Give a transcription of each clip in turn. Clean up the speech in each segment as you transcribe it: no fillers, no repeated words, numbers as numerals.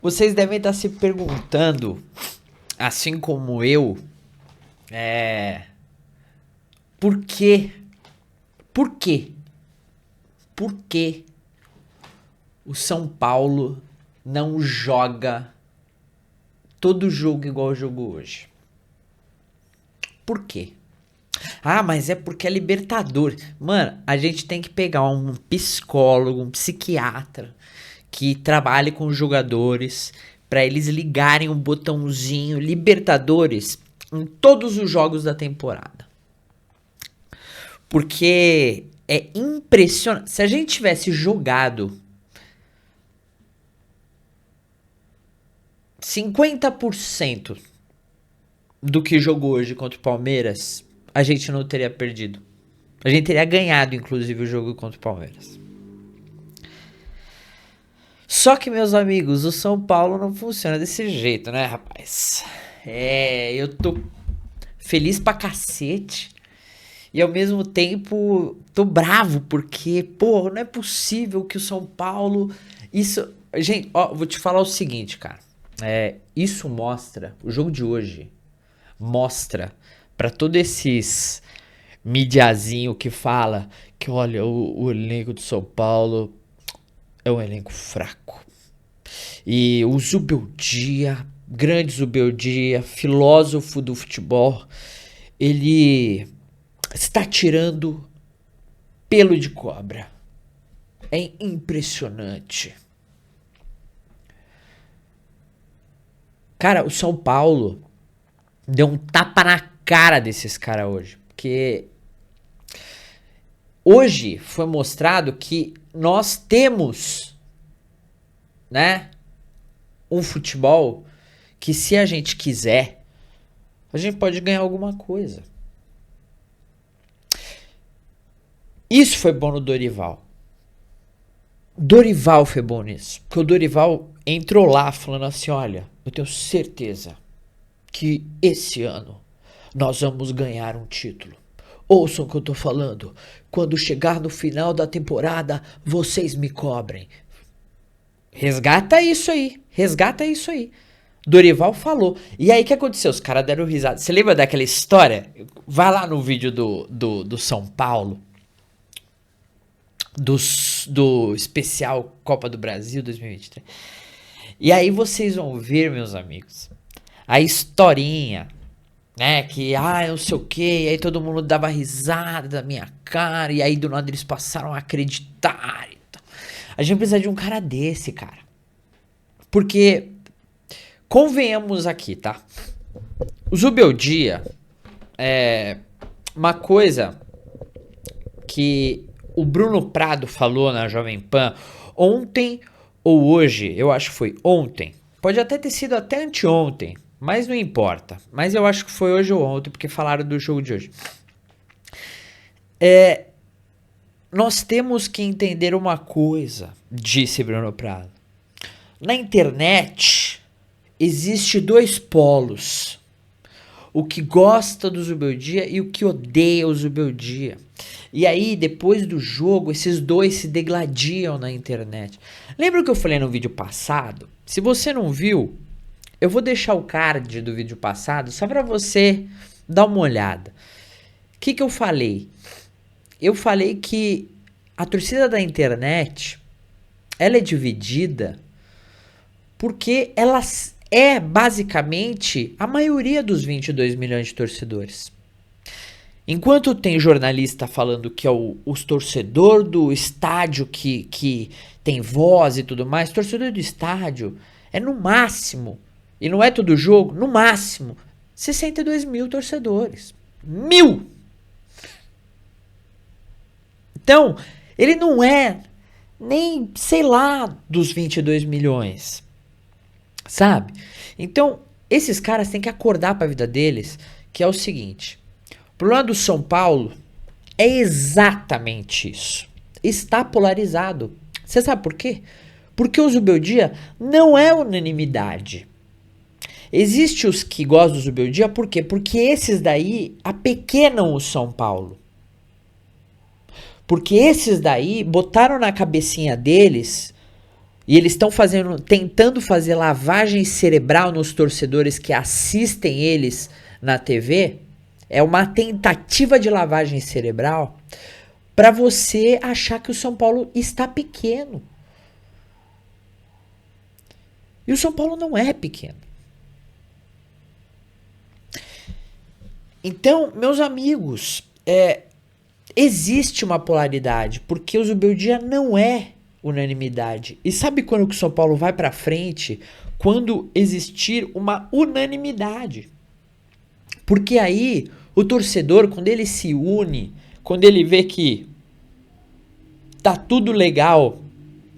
Vocês devem estar se perguntando, assim como eu, por quê? Por quê? Por que o São Paulo não joga todo jogo igual jogou hoje? Por quê? Ah, mas é porque é Libertadores. Mano, a gente tem que pegar um psicólogo, um psiquiatra que trabalhe com os jogadores para eles ligarem um botãozinho Libertadores em todos os jogos da temporada. Porque é impressionante. Se a gente tivesse jogado 50% do que jogou hoje contra o Palmeiras, a gente não teria perdido. A gente teria ganhado, inclusive, o jogo contra o Palmeiras. Só que, meus amigos, o São Paulo não funciona desse jeito, né, rapaz? Eu tô feliz pra cacete. E ao mesmo tempo tô bravo, porque, pô, não é possível que o São Paulo. Isso. Gente, ó, vou te falar o seguinte, cara. Isso mostra. O jogo de hoje mostra pra todos esses midiazinho que fala que, olha, o elenco do São Paulo é um elenco fraco. E o Zubeldia, grande Zubeldia, filósofo do futebol, ele está tirando pelo de cobra. É impressionante. Cara, o São Paulo deu um tapa na cara desses caras hoje. Porque hoje foi mostrado que nós temos, né, um futebol que, se a gente quiser, a gente pode ganhar alguma coisa. Isso foi bom no Dorival. Dorival foi bom nisso. Porque o Dorival entrou lá falando assim, olha, eu tenho certeza que esse ano nós vamos ganhar um título. Ouçam o que eu tô falando. Quando chegar no final da temporada, vocês me cobrem. Resgata isso aí. Resgata isso aí. Dorival falou. E aí o que aconteceu? Os caras deram risada. Você lembra daquela história? Vai lá no vídeo do São Paulo. Do especial Copa do Brasil 2023. E aí vocês vão ver, meus amigos, a historinha, né? Que, não sei o que. E aí todo mundo dava risada da minha cara. E aí do nada eles passaram a acreditar. A gente precisa de um cara desse, cara. Porque, convenhamos aqui, tá? O Zubeldia é uma coisa que o Bruno Prado falou na Jovem Pan ontem ou hoje, eu acho que foi ontem. Pode até ter sido até anteontem, mas não importa. Mas eu acho que foi hoje ou ontem, porque falaram do jogo de hoje. Nós temos que entender uma coisa, disse Bruno Prado. Na internet, existe dois polos. O que gosta do Zubeldia e o que odeia o Zubeldia. E aí, depois do jogo, esses dois se degladiam na internet. Lembra o que eu falei no vídeo passado? Se você não viu, eu vou deixar o card do vídeo passado só para você dar uma olhada. O que eu falei? Eu falei que a torcida da internet, ela é dividida porque ela é basicamente a maioria dos 22 milhões de torcedores. Enquanto tem jornalista falando que é os torcedor do estádio que tem voz e tudo mais, torcedor do estádio é no máximo, e não é todo jogo, no máximo, 62 mil torcedores. 1.000! Então, ele não é nem, sei lá, dos 22 milhões. Sabe? Então, esses caras têm que acordar para a vida deles, que é o seguinte. O problema do São Paulo é exatamente isso. Está polarizado. Você sabe por quê? Porque o Zubeldia não é unanimidade. Existem os que gostam do Zubeldia, por quê? Porque esses daí apequenam o São Paulo. Porque esses daí botaram na cabecinha deles E eles estão tentando fazer lavagem cerebral nos torcedores que assistem eles na TV. É uma tentativa de lavagem cerebral para você achar que o São Paulo está pequeno. E o São Paulo não é pequeno. Então, meus amigos, existe uma polaridade, porque o Zubeldia não é unanimidade. E sabe quando que o São Paulo vai para frente? Quando existir uma unanimidade. Porque aí o torcedor, quando ele se une, quando ele vê que tá tudo legal,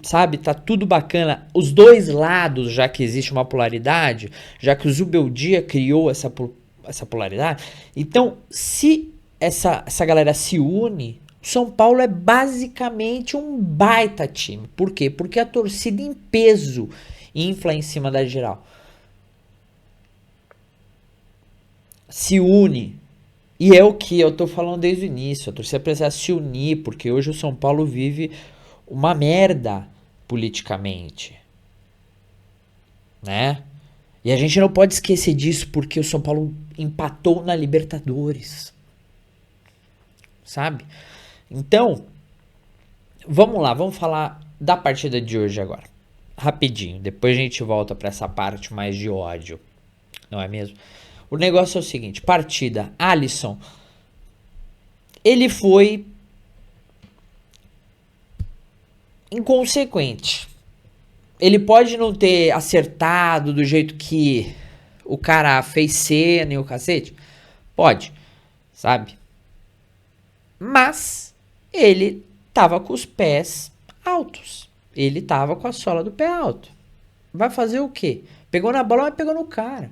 sabe, tá tudo bacana, os dois lados, já que existe uma polaridade, já que o Zubeldia criou essa polaridade, então se essa galera se une, o São Paulo é basicamente um baita time. Por quê? Porque a torcida em peso infla em cima da geral. Se une. E é o que eu tô falando desde o início. A torcida precisa se unir, porque hoje o São Paulo vive uma merda politicamente. Né? E a gente não pode esquecer disso, porque o São Paulo empatou na Libertadores. Sabe? Então, vamos lá, vamos falar da partida de hoje agora. Rapidinho, depois a gente volta para essa parte mais de ódio. Não é mesmo? O negócio é o seguinte, partida, Alisson, ele foi inconsequente. Ele pode não ter acertado do jeito que o cara fez cena e o cacete. Pode, sabe? Mas ele tava com os pés altos. Ele tava com a sola do pé alto. Vai fazer o quê? Pegou na bola, mas pegou no cara.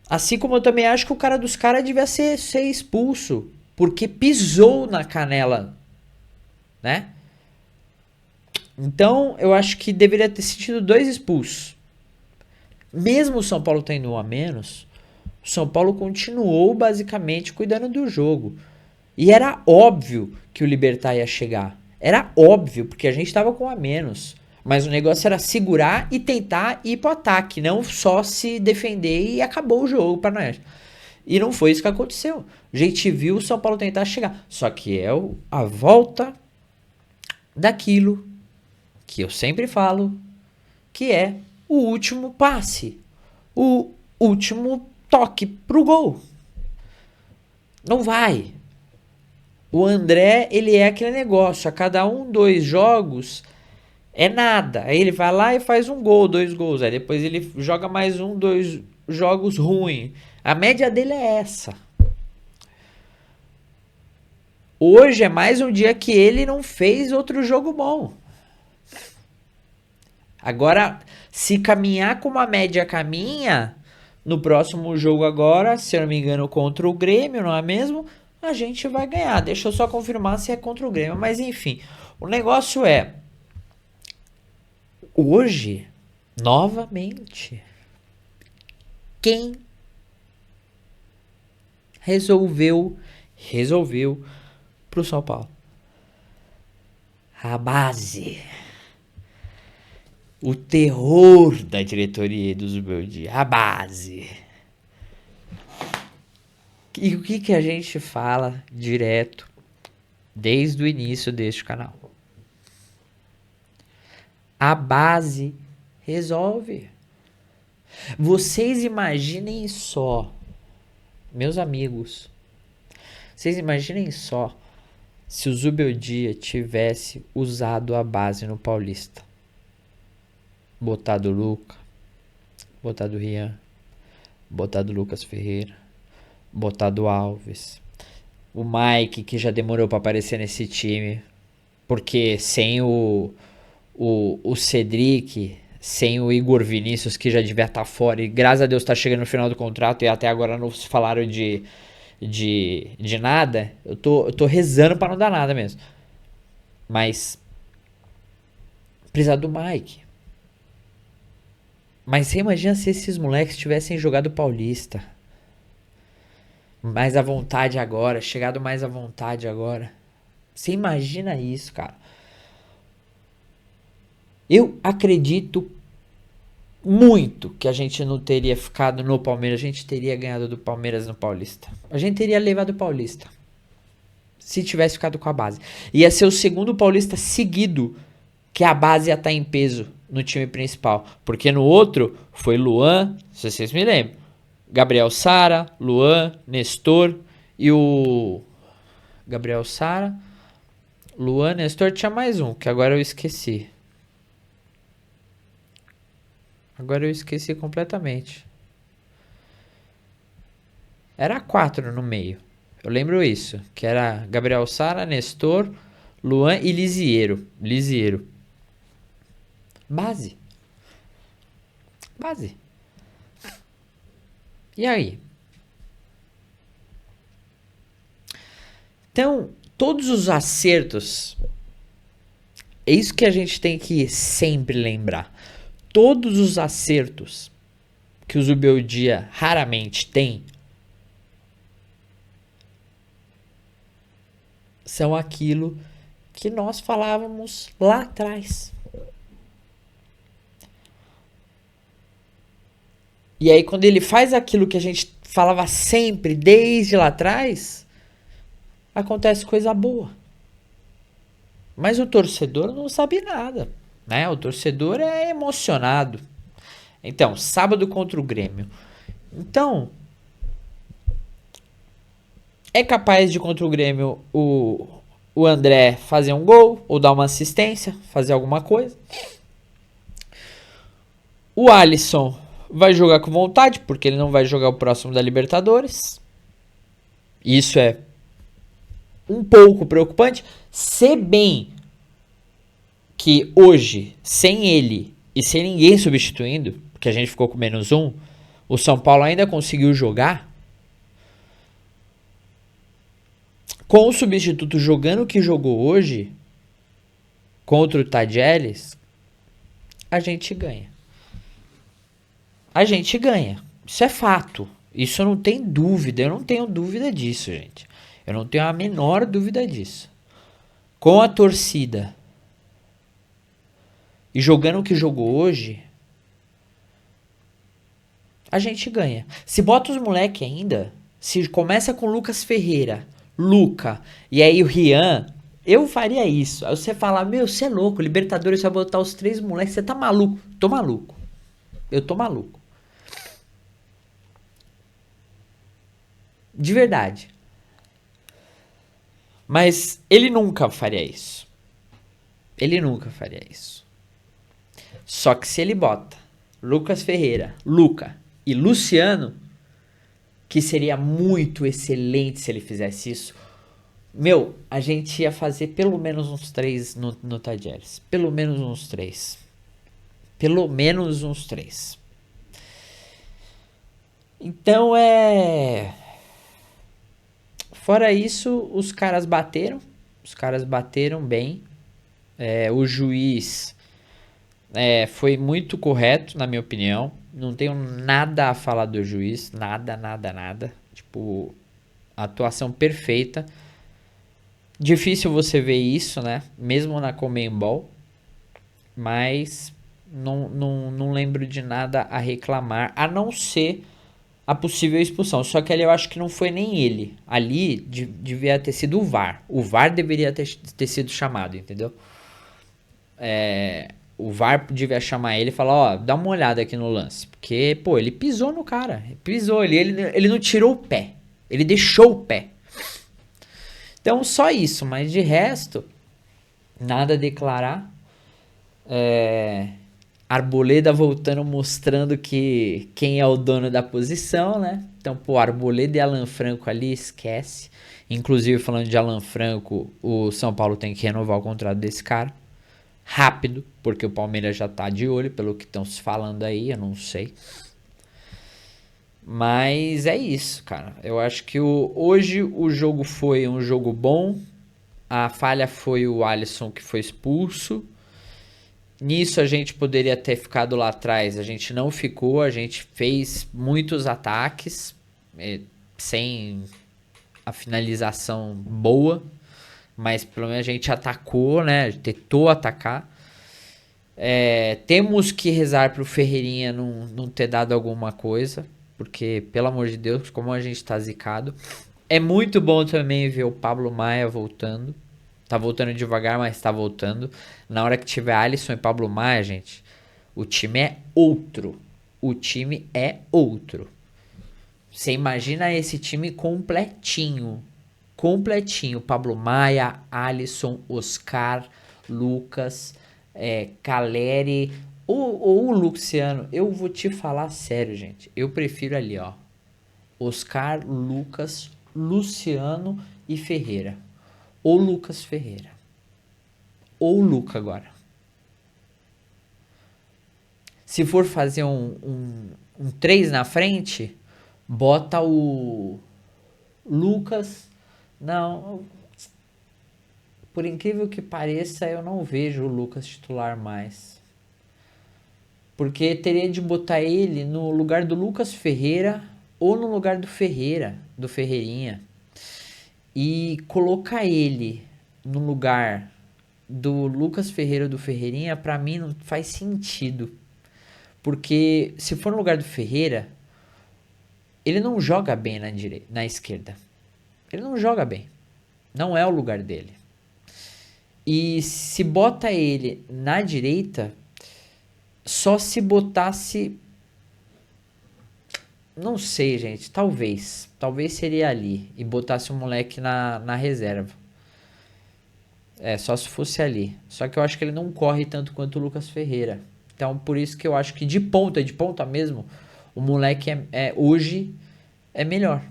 Assim como eu também acho que o cara dos caras devia ser expulso. Porque pisou na canela. Né? Então, eu acho que deveria ter sido 2 expulsos. Mesmo o São Paulo tendo um a menos, o São Paulo continuou basicamente cuidando do jogo. E era óbvio que o Libertad ia chegar. Era óbvio, porque a gente estava com um a menos. Mas o negócio era segurar e tentar ir pro ataque, não só se defender e acabou o jogo para nós. E não foi isso que aconteceu. A gente viu o São Paulo tentar chegar. Só que é a volta daquilo que eu sempre falo, que é o último passe. O último toque pro gol. Não vai. O André, ele é aquele negócio. A cada 2 jogos é nada. Aí ele vai lá e faz 1 gol, 2 gols. Aí depois ele joga mais 2 jogos ruins. A média dele é essa. Hoje é mais um dia que ele não fez outro jogo bom. Agora, se caminhar como a média caminha, no próximo jogo agora, se eu não me engano, contra o Grêmio, não é mesmo? A gente vai ganhar. Deixa eu só confirmar se é contra o Grêmio. Mas enfim, o negócio é... Hoje, novamente, quem resolveu pro São Paulo? A base. O terror da diretoria do Zubeldia. A base. E o que a gente fala direto desde o início deste canal? A base resolve. Vocês imaginem só, meus amigos, vocês imaginem só se o Zubeldia tivesse usado a base no Paulista. Botado o Luca, botado o Rian, botado o Lucas Ferreira, botado o Alves, o Mike, que já demorou para aparecer nesse time, porque sem o Cedric, sem o Igor Vinícius, que já devia estar fora, e graças a Deus tá chegando no final do contrato e até agora não se falaram de nada, eu tô rezando para não dar nada mesmo. Mas precisa do Mike. Mas você imagina se esses moleques tivessem jogado Paulista. Mais à vontade agora, chegado mais à vontade agora. Você imagina isso, cara. Eu acredito muito que a gente não teria ficado no Palmeiras, a gente teria ganhado do Palmeiras no Paulista. A gente teria levado o Paulista. Se tivesse ficado com a base. Ia ser o segundo Paulista seguido que a base ia estar em peso no time principal. Porque no outro foi Luan, se vocês me lembram. Gabriel Sara, Luan, Nestor e o... Gabriel Sara, Luan, Nestor, tinha mais um, que agora eu esqueci. Agora eu esqueci completamente. Era 4 no meio. Eu lembro isso. Que era Gabriel Sara, Nestor, Luan e Lisiero. Lisiero. Base. Base. E aí? Então, todos os acertos. É isso que a gente tem que sempre lembrar. Todos os acertos que o Zubeldia raramente tem são aquilo que nós falávamos lá atrás. E aí, quando ele faz aquilo que a gente falava sempre, desde lá atrás, acontece coisa boa. Mas o torcedor não sabe nada, né? O torcedor é emocionado. Então, sábado contra o Grêmio. Então, é capaz de contra o Grêmio o André fazer um gol ou dar uma assistência, fazer alguma coisa. O Alisson vai jogar com vontade, porque ele não vai jogar o próximo da Libertadores. Isso é um pouco preocupante. Se bem que hoje, sem ele e sem ninguém substituindo, porque a gente ficou com -1, o São Paulo ainda conseguiu jogar. Com o substituto jogando o que jogou hoje, contra o Tadjeres, a gente ganha. A gente ganha. Isso é fato. Isso não tem dúvida. Eu não tenho dúvida disso, gente. Eu não tenho a menor dúvida disso. Com a torcida e jogando o que jogou hoje, a gente ganha. Se bota os moleque ainda, se começa com Lucas Ferreira, Luca e aí o Rian, eu faria isso. Aí você fala, meu, você é louco, Libertadores vai botar os 3 moleques, você tá maluco? Tô maluco. Eu tô maluco. De verdade. Mas ele nunca faria isso. Ele nunca faria isso. Só que se ele bota Lucas Ferreira, Luca e Luciano, que seria muito excelente se ele fizesse isso, meu, a gente ia fazer pelo menos uns 3 no Tadjeres. Pelo menos uns 3. Pelo menos uns 3. Então é... Fora isso, os caras bateram. Os caras bateram bem. O juiz foi muito correto, na minha opinião. Não tenho nada a falar do juiz. Nada, nada, nada. Tipo, atuação perfeita. Difícil você ver isso, né? Mesmo na Conmebol. Mas não lembro de nada a reclamar. A não ser a possível expulsão. Só que ali eu acho que não foi nem ele. Ali devia ter sido o VAR. O VAR deveria ter sido chamado, entendeu? O VAR devia chamar ele e falar, ó, dá uma olhada aqui no lance. Porque, pô, ele pisou no cara. Pisou, ele não tirou o pé. Ele deixou o pé. Então, só isso. Mas de resto, nada a declarar. Arboleda voltando, mostrando que quem é o dono da posição, né? Então, pô, Arboleda e Alan Franco ali, esquece. Inclusive, falando de Alan Franco, o São Paulo tem que renovar o contrato desse cara. Rápido, porque o Palmeiras já tá de olho, pelo que estão se falando aí, eu não sei. Mas é isso, cara. Eu acho que hoje o jogo foi um jogo bom. A falha foi o Alisson que foi expulso. Nisso a gente poderia ter ficado lá atrás, a gente não ficou, a gente fez muitos ataques sem a finalização boa, mas pelo menos a gente atacou, né? Tentou atacar. Temos que rezar pro Ferreirinha não ter dado alguma coisa, porque, pelo amor de Deus, como a gente tá zicado. É muito bom também ver o Pablo Maia voltando. Tá voltando devagar, mas tá voltando. Na hora que tiver Alisson e Pablo Maia, gente, o time é outro. O time é outro. Você imagina esse time completinho. Completinho. Pablo Maia, Alisson, Oscar, Lucas, Caleri ou o Luciano. Eu vou te falar sério, gente. Eu prefiro ali, ó. Oscar, Lucas, Luciano e Ferreira. Ou Lucas Ferreira. Ou Luca agora. Se for fazer um 3 na frente, bota o Lucas. Não, por incrível que pareça, eu não vejo o Lucas titular mais. Porque teria de botar ele no lugar do Lucas Ferreira ou no lugar do Ferreira, do Ferreirinha. E colocar ele no lugar do Lucas Ferreira ou do Ferreirinha, pra mim não faz sentido. Porque se for no lugar do Ferreira, ele não joga bem na esquerda. Ele não joga bem. Não é o lugar dele. E se bota ele na direita, só se botasse. Não sei, gente. Talvez. Talvez seria ali. E botasse o moleque na reserva. Só se fosse ali. Só que eu acho que ele não corre tanto quanto o Lucas Ferreira. Então, por isso que eu acho que de ponta mesmo, o moleque hoje é melhor.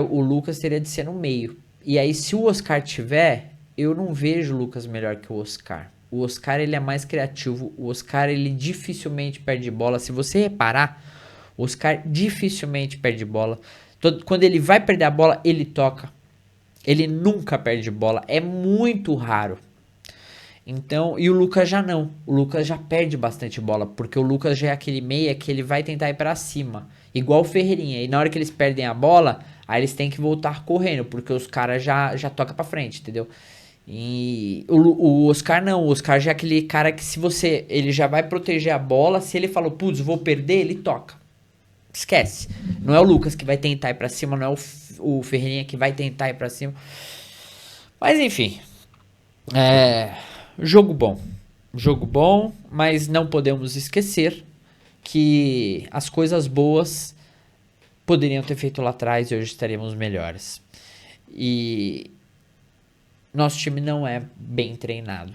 O Lucas teria de ser no meio. E aí, se o Oscar tiver, eu não vejo o Lucas melhor que o Oscar. O Oscar, ele é mais criativo. O Oscar, ele dificilmente perde bola. Se você reparar, o Oscar dificilmente perde bola. Quando ele vai perder a bola, ele toca. Ele nunca perde bola. É muito raro. Então, e o Lucas já não. O Lucas já perde bastante bola, porque o Lucas já é aquele meia que ele vai tentar ir pra cima, igual o Ferreirinha. E na hora que eles perdem a bola, aí eles têm que voltar correndo, porque os caras já toca pra frente, entendeu? E o Oscar não, o Oscar já é aquele cara que ele já vai proteger a bola, se ele falou, putz, vou perder, ele toca. Esquece. Não é o Lucas que vai tentar ir pra cima, não é o Ferreirinha que vai tentar ir pra cima. Mas enfim, jogo bom. Jogo bom, mas não podemos esquecer que as coisas boas poderiam ter feito lá atrás e hoje estaríamos melhores. E nosso time não é bem treinado.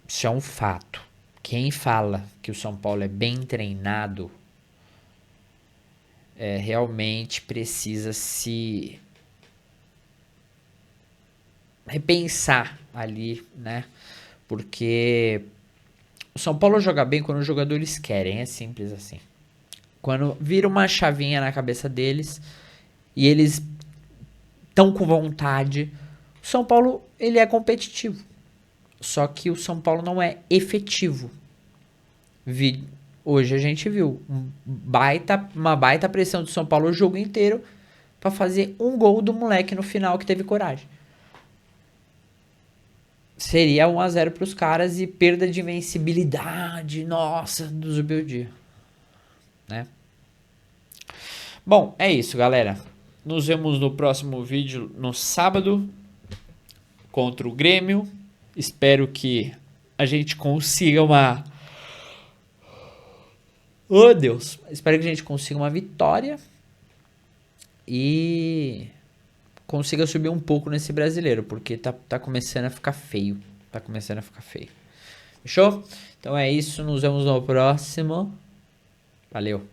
Isso é um fato. Quem fala que o São Paulo é bem treinado realmente precisa se repensar ali, né? Porque o São Paulo joga bem quando os jogadores querem, é simples assim. Quando vira uma chavinha na cabeça deles e eles estão com vontade, o São Paulo ele é competitivo. Só que o São Paulo não é efetivo. Hoje a gente viu uma baita pressão do São Paulo o jogo inteiro para fazer um gol do moleque no final que teve coragem. Seria 1-0 para os caras e perda de invencibilidade, nossa, do Zubeldia, né? Bom, é isso, galera. Nos vemos no próximo vídeo no sábado contra o Grêmio. Espero que a gente consiga uma... Oh, Deus. Espero que a gente consiga uma vitória e consiga subir um pouco nesse brasileiro, porque tá começando a ficar feio. Tá começando a ficar feio. Fechou? Então é isso. Nos vemos no próximo. Valeu.